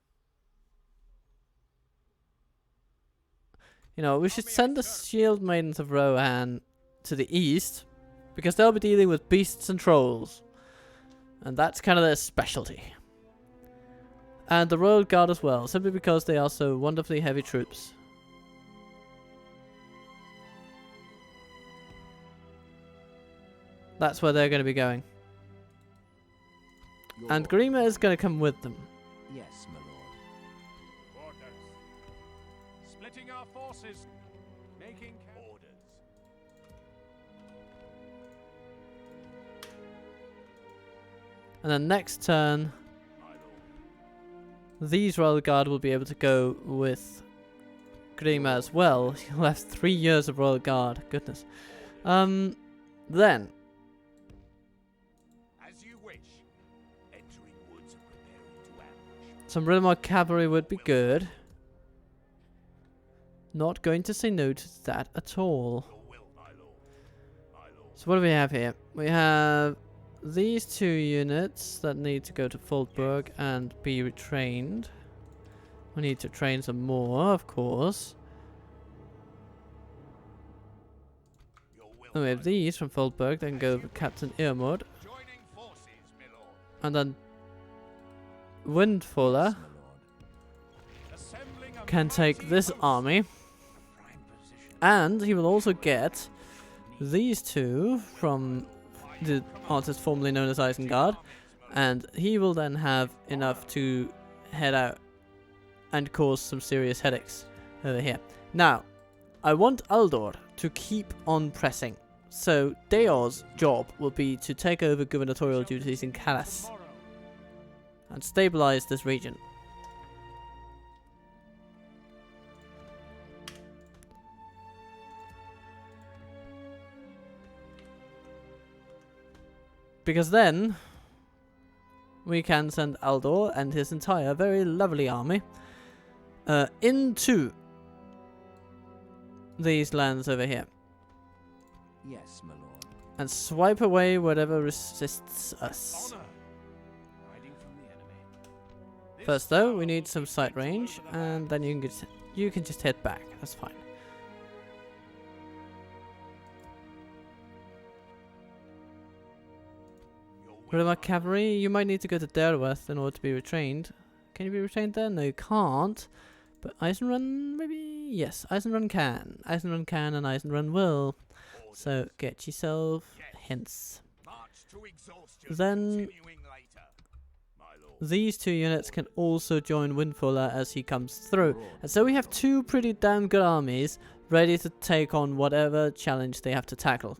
Speaker 1: you know, we should send the shield maidens of Rohan to the east, because they'll be dealing with beasts and trolls. And that's kind of their specialty. And the Royal Guard as well, simply because they are so wonderfully heavy troops. That's where they're going to be going.
Speaker 3: Your
Speaker 1: And
Speaker 3: orders,
Speaker 1: Grima is going to come with them.
Speaker 3: Yes, my lord.
Speaker 2: Orders. Splitting our forces. Making orders.
Speaker 1: And then next turn,
Speaker 2: My lord.
Speaker 1: these Royal Guard will be able to go with Grima as well. He'll have 3 years of Royal Guard. Goodness. Then,
Speaker 2: As you wish. Entering woods and preparing to ambush.
Speaker 1: some Rilmar cavalry would be good. Not going to say no to that at all.
Speaker 2: Your will, my lord. My lord.
Speaker 1: So what do we have here? We have these 2 units that need to go to Fultburg and be retrained. We need to train some more, of course.
Speaker 2: Your will,
Speaker 1: And we have
Speaker 2: my
Speaker 1: these from Fultburg that can go with Captain Irmod.
Speaker 2: lord. Joining forces, my lord.
Speaker 1: And then Windfuller
Speaker 3: Yes, my lord.
Speaker 2: Assembling a
Speaker 1: can take
Speaker 2: mighty
Speaker 1: this
Speaker 2: host.
Speaker 1: army.
Speaker 3: Prime position.
Speaker 1: And he will also get these 2 from the artist formerly known as Isengard. And he will then have enough to head out and cause some serious headaches over here. Now, I want Aldor to keep on pressing. So Deor's job will be to take over gubernatorial duties in Kalas and stabilize this region. Because then we can send Aldor and his entire very lovely army into these lands over here.
Speaker 3: Yes, my lord.
Speaker 1: And swipe away whatever resists us. First though, we need some sight range, and then you can just head back. That's fine. River cavalry, you might need to go to Derweth in order to be retrained. Can you be retrained there? No, you can't. But Eisenrun, maybe? Yes, Eisenrun can. Eisenrun can and Eisenrun will. So get yourself hints. Then these two units can also join Windfuller as he comes through. And so we have two pretty damn good armies ready to take on whatever challenge they have to tackle.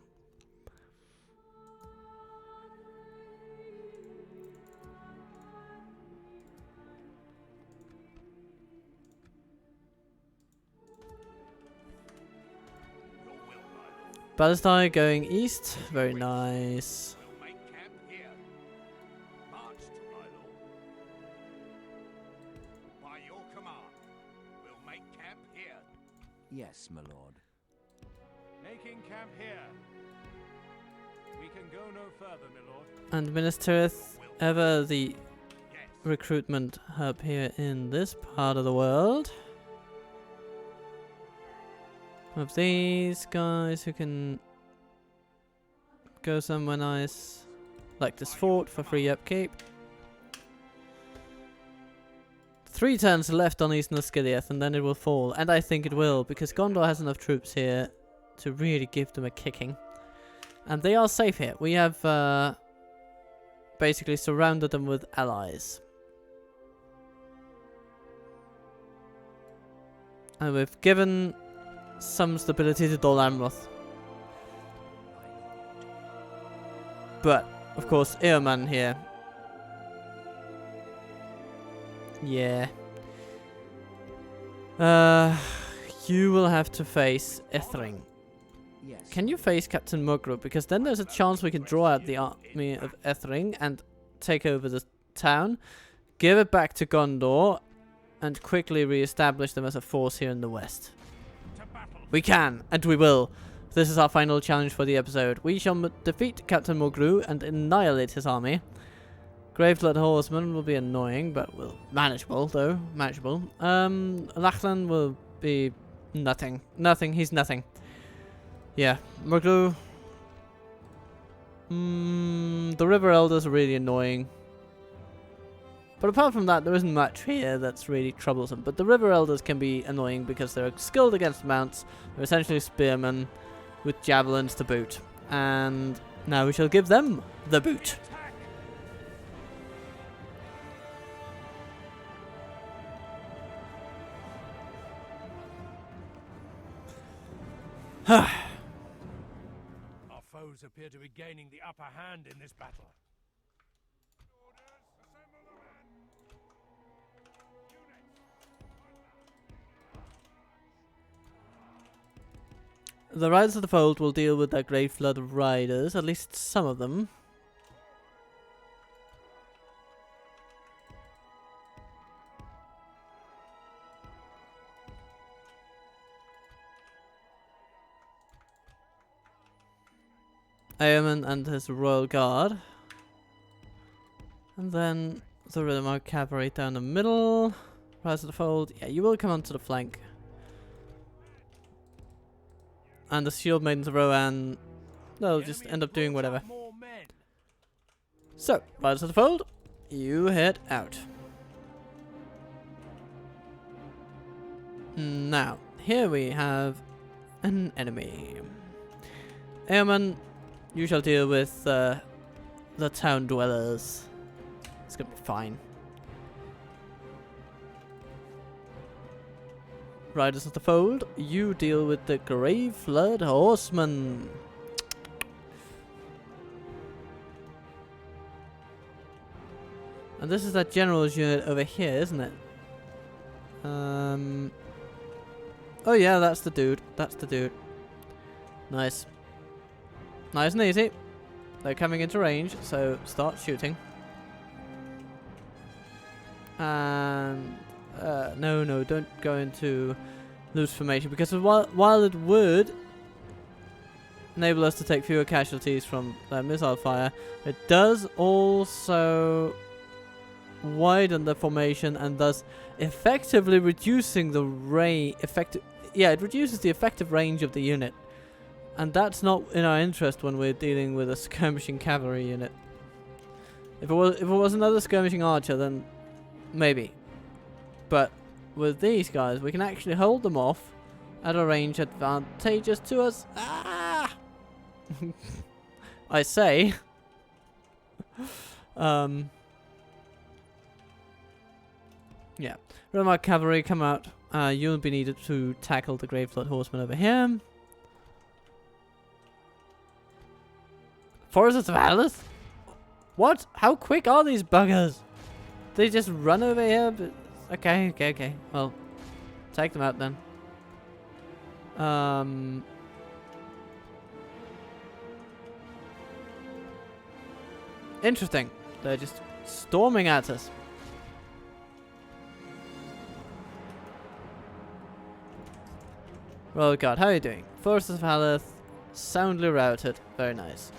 Speaker 1: Ballistai going east. Very nice.
Speaker 3: Yes, my lord.
Speaker 2: Making camp here. We can go no further, my lord.
Speaker 1: And Ministereth, ever the recruitment hub here in this part of the world. Of these guys who can go somewhere nice, like this fort for free upkeep. 3 turns left on East Osgiliath and then it will fall, and I think it will, because Gondor has enough troops here to really give them a kicking. And they are safe here. We have basically surrounded them with allies. And we've given some stability to Dol Amroth. But, of course, Eoman here. Yeah. You will have to face Ethring.
Speaker 3: Yes.
Speaker 1: Can you face Captain Mugru? Because then there's a chance we can draw out the army of Ethring and take over the town, give it back to Gondor, and quickly re-establish them as a force here in the west. We can, and we will. This is our final challenge for the episode. We shall defeat Captain Mugru and annihilate his army. Graveblood Horseman will be annoying, but will manageable, though. Manageable. Lachlan will be nothing. Nothing. He's nothing. Yeah. Mugru. The River Elders are really annoying. But apart from that, there isn't much here that's really troublesome. But the River Elders can be annoying because they're skilled against mounts. They're essentially spearmen with javelins to boot. And now we shall give them the boot.
Speaker 2: Our foes appear to be gaining the upper hand in this battle.
Speaker 1: The Riders of the Fold will deal with their Great Flood Riders, at least some of them. Aemon and his Royal Guard. And then the Riddermark Cavalry down the middle. Rise of the Fold. Yeah, you will come onto the flank. And the Shield Maidens of Rohan, they'll just end up doing whatever. So, Riders of the Fold, you head out. Now, here we have an enemy. Aemon, you shall deal with the town dwellers. It's gonna be fine. Riders of the Fold, you deal with the Grave Flood Horsemen. And this is that general's unit over here, isn't it? Oh yeah, that's the dude. That's the dude. Nice. Nice and easy. They're coming into range, so start shooting. And no, don't go into loose formation, because while it would enable us to take fewer casualties from their missile fire, it does also widen the formation and thus effectively reducing the range. It reduces the effective range of the unit, and that's not in our interest when we're dealing with a skirmishing cavalry unit. If it was another skirmishing archer, then maybe. But with these guys, we can actually hold them off at a range advantageous to us. Ah! I say. Yeah. Roman cavalry, come out. You'll be needed to tackle the Grave Flood Horsemen over here. Forest of Alice? What? How quick are these buggers? They just run over here? But okay. Well, take them out then. Interesting. They're just storming at us. Royal Guard, how are you doing? Forces of Haleth, soundly routed. Very nice.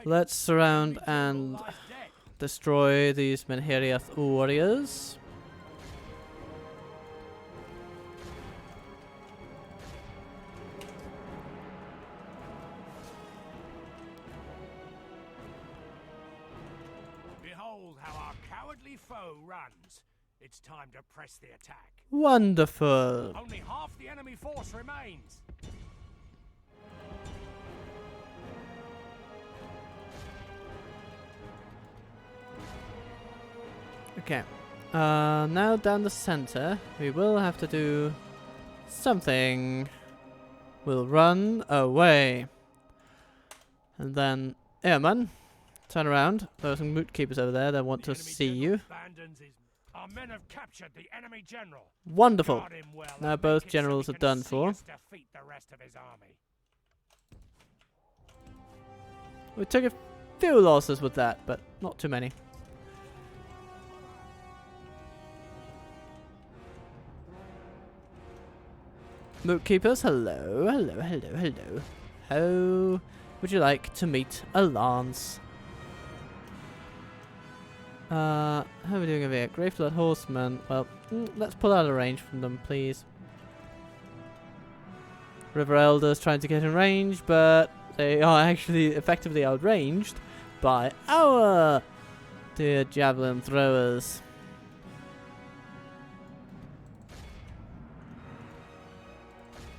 Speaker 1: Let's surround and destroy these Menheriath warriors.
Speaker 2: Behold how our cowardly foe runs. It's time to press the attack.
Speaker 1: Wonderful.
Speaker 2: Only half the enemy force remains.
Speaker 1: Okay. Now down the center, we will have to do something. We'll run away. And then, Airman, turn around. There are some moot keepers over there that want to see you.
Speaker 2: Our men have captured the enemy general.
Speaker 1: Wonderful.
Speaker 2: Guard him well
Speaker 1: Now
Speaker 2: and
Speaker 1: both
Speaker 2: make it so
Speaker 1: generals
Speaker 2: he
Speaker 1: are
Speaker 2: can
Speaker 1: done
Speaker 2: see
Speaker 1: for.
Speaker 2: us defeat the rest of his army.
Speaker 1: We took a few losses with that, but not too many. Moot keepers, hello. How would you like to meet a lance? How are we doing over here? Grave Flood Horsemen. Well, let's pull out a range from them, please. River Elders trying to get in range, but they are actually effectively outranged by our dear javelin throwers.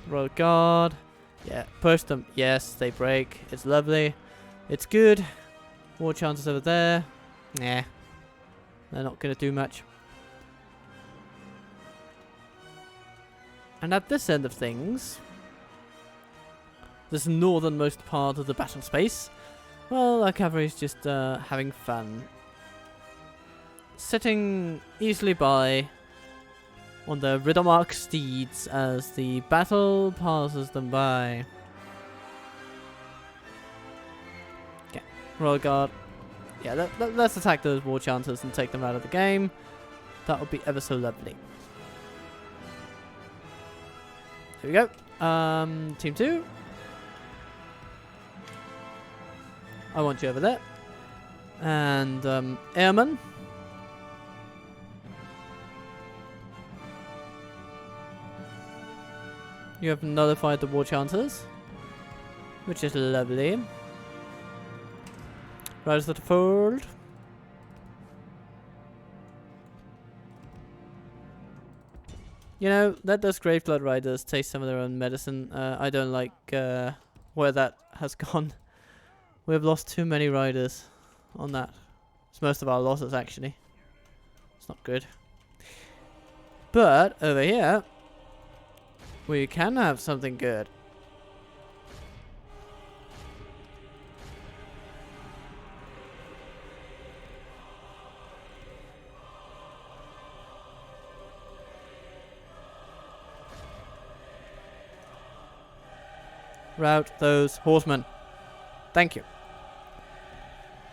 Speaker 1: Royal Guard. Yeah, push them. Yes, they break. It's lovely. It's good. War chances over there. Nah. They're not going to do much. And at this end of things, this northernmost part of the battle space, well, our cavalry's just having fun. Sitting easily by on their Riddermark steeds as the battle passes them by. Okay, Royal Guard. Yeah, let's attack those war chanters and take them out of the game. That would be ever so lovely. Here we go. Team 2. I want you over there. And Airman. You have nullified the war chanters, which is lovely. Riders of the Fold. You know, let those Grave Blood Riders taste some of their own medicine. I don't like where that has gone We have lost too many riders on that. It's most of our losses, actually. It's not good. But over here, we can have something good. Rout those horsemen. Thank you.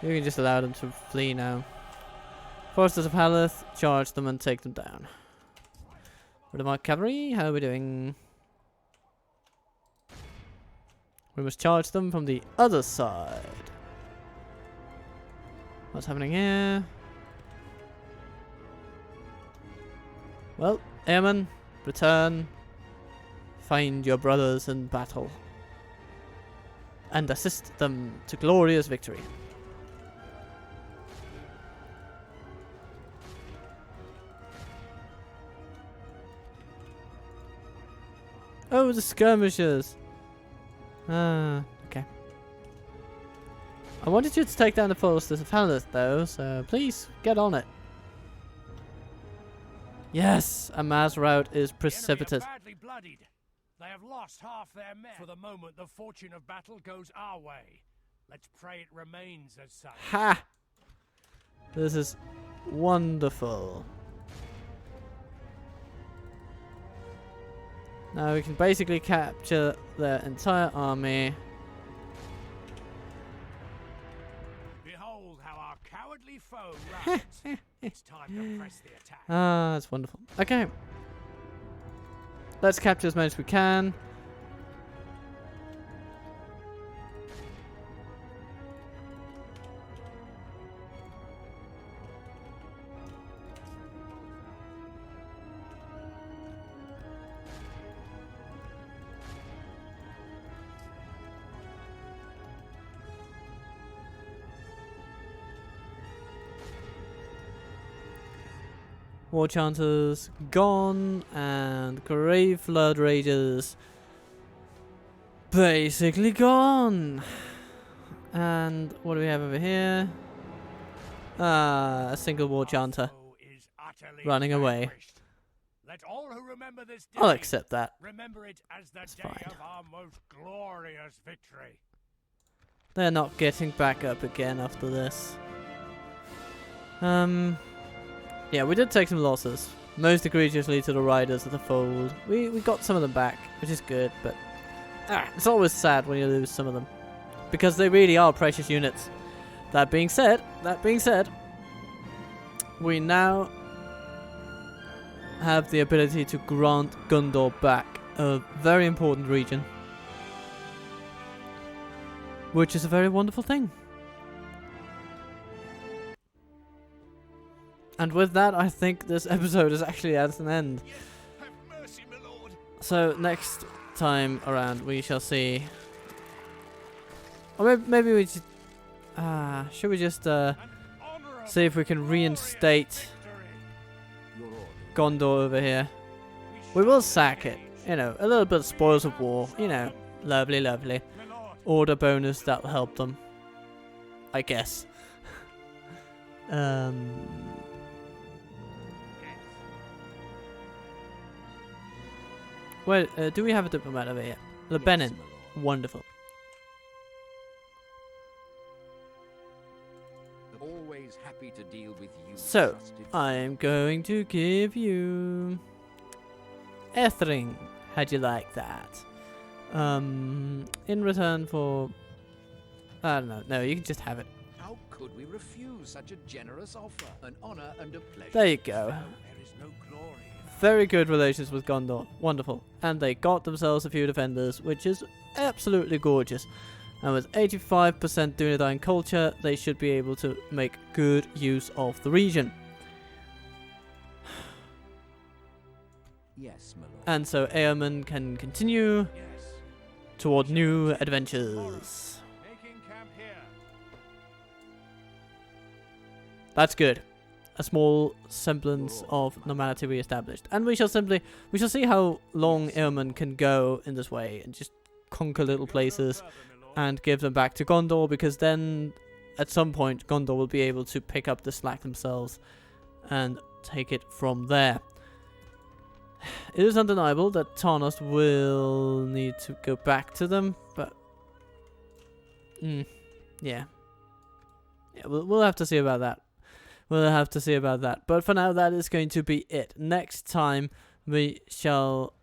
Speaker 1: You can just allow them to flee now. Foresters of Haleth, charge them and take them down. What about cavalry? How are we doing? We must charge them from the other side. What's happening here? Well, airmen, return. Find your brothers in battle. And assist them to glorious victory. Oh, the skirmishers. Ah, okay. I wanted you to take down the foresters of Haleth, though, so please get on it. Yes, a mass rout is precipitated.
Speaker 2: Badly bloodied. They have lost half their men. For the moment, the fortune of battle goes our way. Let's pray it remains as such.
Speaker 1: Ha! This is wonderful. Now we can basically capture their entire army.
Speaker 2: Behold how our cowardly foe runs. It's time to press the attack.
Speaker 1: Ah, that's wonderful. Okay. Let's capture as many as we can. War Chanters gone, and Grave Flood Raiders basically gone. And what do we have over here? Ah, a single War Chanter running away.
Speaker 2: Let all who remember this day
Speaker 1: I'll accept that.
Speaker 2: remember it as the
Speaker 1: That's
Speaker 2: day
Speaker 1: fine.
Speaker 2: of our most glorious victory.
Speaker 1: They're not getting back up again after this. Yeah, we did take some losses. Most egregiously to the riders of the fold. We got some of them back, which is good, but it's always sad when you lose some of them. Because they really are precious units. That being said, we now have the ability to grant Gondor back, a very important region. Which is a very wonderful thing. And with that, I think this episode is actually at an end.
Speaker 2: Have mercy, my lord.
Speaker 1: So next time around, we shall see. Or maybe we just. Should we just see if we can reinstate
Speaker 3: Your order.
Speaker 1: Gondor over here? We will sack it. You know, a little bit of spoils of war. You know, lovely, lovely. Order bonus that will help them. I guess. Well, do we have a diplomat over here? Lebanon.
Speaker 3: Yes, my lord.
Speaker 1: Wonderful.
Speaker 3: Always happy to deal with you.
Speaker 1: So,
Speaker 3: trusted
Speaker 1: I'm going to give you Ethring. How'd you like that? In return for, I don't know. No, you can just have it.
Speaker 3: How could we refuse such a generous offer? An honor and a pleasure.
Speaker 1: There you go.
Speaker 2: There is no glory.
Speaker 1: Very good relations with Gondor. Wonderful. And they got themselves a few defenders, which is absolutely gorgeous. And with 85% Dunedain culture, they should be able to make good use of the region.
Speaker 3: Yes, my lord.
Speaker 1: And so Eamon can continue
Speaker 2: Yes.
Speaker 1: toward new adventures.
Speaker 2: Making camp here.
Speaker 1: That's good. A small semblance of normality re-established. And we shall see how long Eamon can go in this way and just conquer little places and give them back to Gondor, because then at some point Gondor will be able to pick up the slack themselves and take it from there. It is undeniable that Tarnos will need to go back to them, but yeah, we'll have to see about that. We'll have to see about that. But for now, that is going to be it. Next time, we shall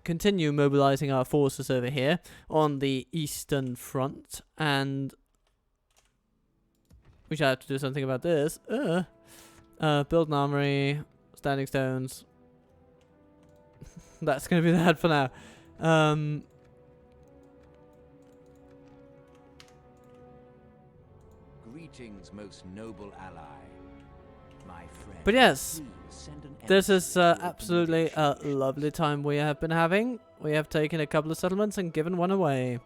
Speaker 1: continue mobilizing our forces over here on the eastern front, and we shall have to do something about this. Build an armory, standing stones. That's going to be that for now.
Speaker 3: Greetings, most noble ally. My friend.
Speaker 1: But yes,
Speaker 3: Please send an
Speaker 1: this is
Speaker 3: embassy to
Speaker 1: absolutely a lovely time we have been having. We have taken a couple of settlements and given one away.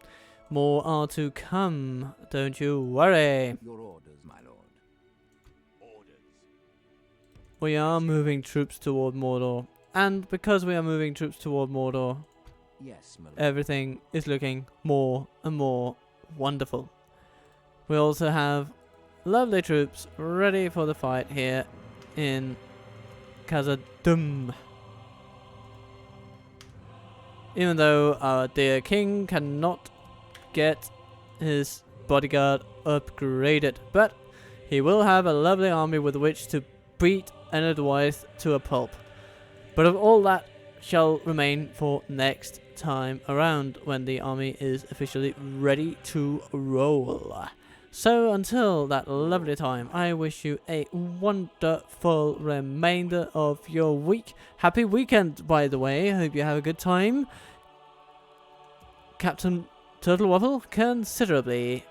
Speaker 1: More are to come, don't you worry.
Speaker 3: Your orders, my lord.
Speaker 1: We are moving troops toward Mordor. And because we are moving troops toward Mordor,
Speaker 3: Yes, my lord.
Speaker 1: everything is looking more and more wonderful. We also have lovely troops ready for the fight here in Khazad-dûm. Even though our dear king cannot get his bodyguard upgraded, but he will have a lovely army with which to beat Enedwaith to a pulp. But of all that shall remain for next time around, when the army is officially ready to roll. So until that lovely time, I wish you a wonderful remainder of your week. Happy weekend, by the way. Hope you have a good time. Captain Turtle Waffle, considerably